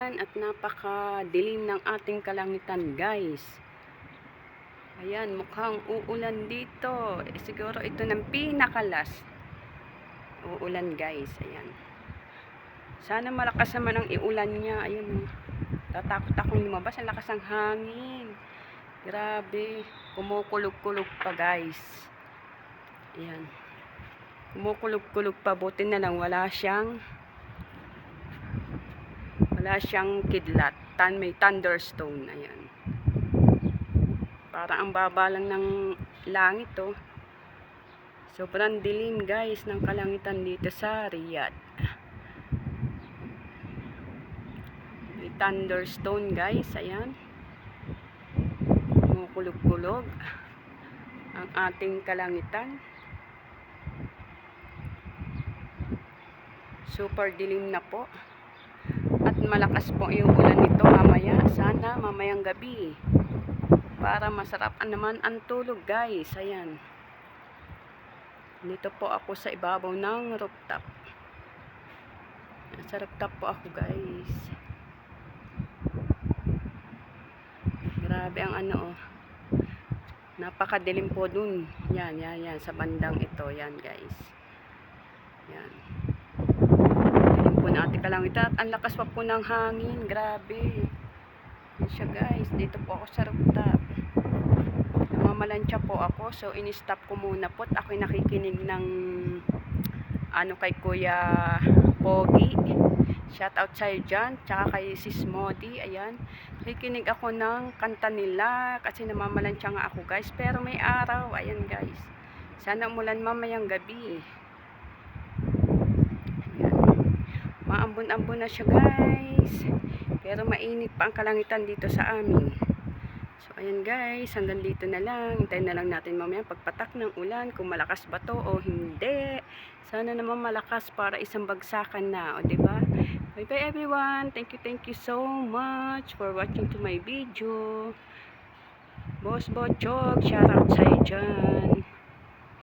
ulan at napakadilim ng ating kalangitan, guys. Ayan, mukhang uulan dito. Siguro ito ng pinakalas. Uulan, guys. Ayan. Sana malakas naman ang iulan niya. Ayun. Tatakot akong lumabas. Ang lakas ng hangin. Grabe. Kumukulog-kulog pa, guys. Ayan. Kumukulog-kulog pa. Buti na lang wala siyang kidlat. May thunderstorm. Ayan. Parang ang baba lang ng langit, oh. Sobrang dilim, guys, ng kalangitan dito sa Riyadh. May thunderstorm, guys. Ayan. Kumukulog-kulog ang ating kalangitan. Super dilim na po. At malakas po yung ulan nito mamaya. Sana mamayang gabi. Para masarap naman ang tulog, guys. Ayan. Dito po ako sa ibabaw ng rooftop. Sa rooftop po ako, guys. Grabe ang oh. Napakadilim po dun. Yan. Sa bandang ito. Yan, guys. Yan. Dilim po na ating kalangitan. Ang lakas pa po ng hangin. Grabe. Yan siya, guys. Dito po ako sa rooftop. Namamalansya po ako. So, in-stop ko muna po. At ako'y nakikinig ng kay Kuya Pogi. Shout out sa'yo dyan. Tsaka kay Sis Modi. Ayan. Nakikinig ako ng kanta nila. Kasi namamalansya nga ako, guys. Pero may araw. Ayan, guys. Sana umulan mamayang gabi. Ayan. Maambon-ambon na siya, guys. Pero mainit pa ang kalangitan dito sa amin. So, ayan, guys. Hanggang dito na lang. Hintayin na lang natin mamaya pagpatak ng ulan. Kung malakas ba to o hindi. Sana naman malakas para isang bagsakan na. O, diba? Bye-bye, everyone. Thank you so much for watching to my video. Boss Bochog, shout out sa'yo dyan.